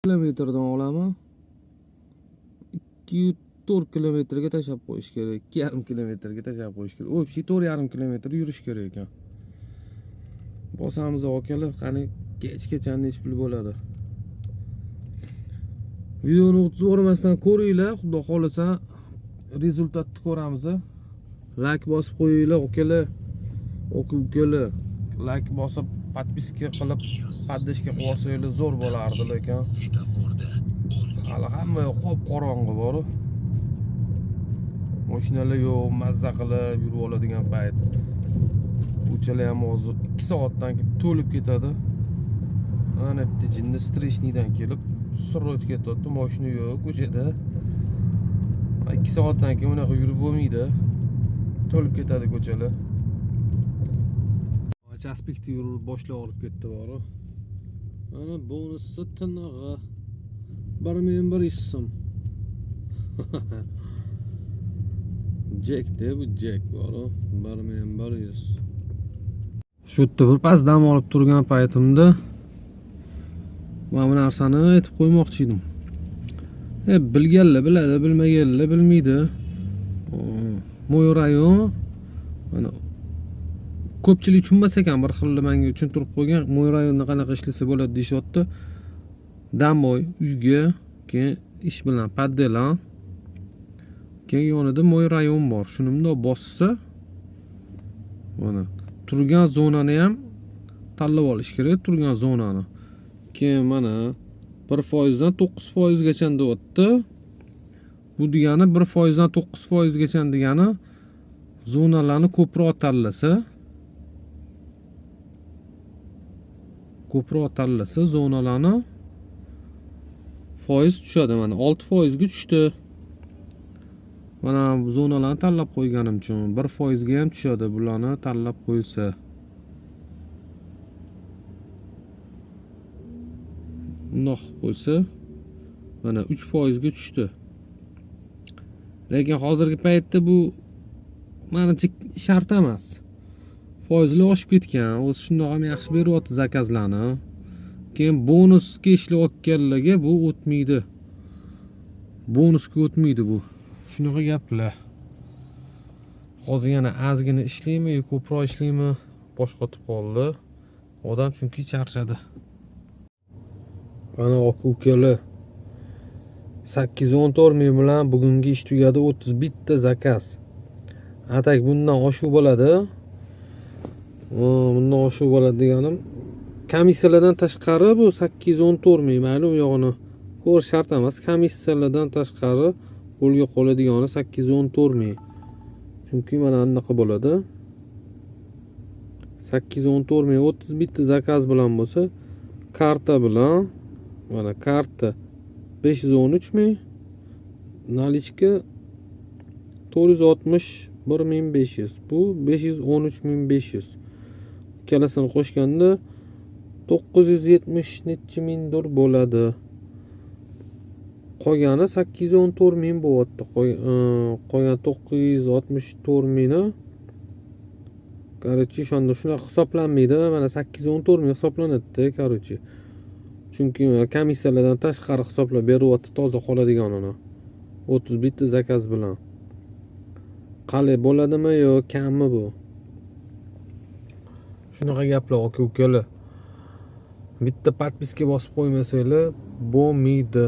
kilometrdan olaman. 2-4 kilometrga tashlab qo'yish kerak. 2,5 kilometrga tashlab qo'yish kerak. O'pshi 4,5 kilometr yurish kerak ekan. Bosamiz akalar, qani kechgacha nech pul bo'ladi. Videoni o'tib ko'ringlar, xudo xolasa rezultatni ko'ramiz. Like bosib qo'yinglar akalar. O'quvchilar like bosib, podpiska qilib, poddeshka qo'ysanglar zo'r bo'lardi lekin. Hali hamma qop qorong'i bor. Mashinalar yo'q, mazza qilib yurib oladigan payt. Ko'chalar ham hozir 2 soatdan keyin to'lib ketadi. Ana bitta jinni streshnidan kelib, surib ketyapti, mashina yo'q ko'chada. 2 soatdan keyin unaqa yurib bo'lmaydi. To'lib ketadi ko'chalar. Aspekti yurib boshlab olib ketdi bor. Ana bonusi tinig'i 1100 so'm. Jack de bu Jack bor. 1100. Shu yerda bir pas dam olib turgan paytimda mana bu narsani aytib qo'ymoqchi edim. Bilganlar biladi, bilmaganlar bilmaydi. Mo'y rayon mana ko'pchilik tushunmas ekan, bir xil menga tushuntirib qo'ygan, Mo'y rayonida qanaqa ishlasa bo'ladi deyapti. Damoy uyga, keyin ish bilan paddelan. Keyin yonida Mo'y rayon bor. Shuni bundoq bossa, mana turgan zonani ham tanlab olish kerak, turgan zonani. Keyin mana 1% dan 9% gacha deyapti. Bu degani 1% dan 9% gacha degani zonalarni ko'proq tanlasa, zonalarni foiz tushadi. Mana 6% ga tushdi. Mana bu zonalarni tanlab qo'yganim uchun 1% ga ham tushadi. Bularni tanlab qo'ysa. Bundoq qo'ysa, mana 3% ga tushdi. Lekin hozirgi paytda bu menimcha shart emas. Foizlar oshib ketgan. O'zi shundoq ham yaxshi beryapti zakazlarni. Keyin bonusga ishlab olganlarga bu o'tmaydi. Bonusga o'tmaydi bu. Shunaqa gaplar. Hozir yana ozgina ishlaymi yoki ko'proq ishlaymi? Boshqotib qoldi. Odam chunki charchadi. Ana ukalar 8-14 ming bilan bugungi ish tugadi, 31 ta zakaz. Atak bundan oshuv bo'ladi. Bundan oshuv bo'ladi deganim, komissiyalardan tashqari bu 8-14 ming, mayli u yog'ini ko'rish shart emas. Komissiyalardan tashqari qo'lga qoladigani 8-14 ming. Chunki mana anaqa bo'ladi. 8-14 ming 31 ta zakaz bilan bo'lsa, karta bilan mana karta 513 ming, nalichka 461.500. Bu 513.500. Ikkalasini qo'shganda 970 necha mingdir bo'ladi. Qolgani 814 ming bo'lyapti. Qolgan 964 mingni короче shunda shunaqa hisoblanmaydi. Mana 814 ming hisoblanadi, короче. Chunki komissiyalardan tashqari hisoblab beryapti toza qoladiganini. 31 ta zakaz bilan. Qalay bo'ladimi yo kammi bu? Shunaqa gaplar aka-ukalar. Bitta podpiska bosib qo'ymasanglar bo'lmaydi.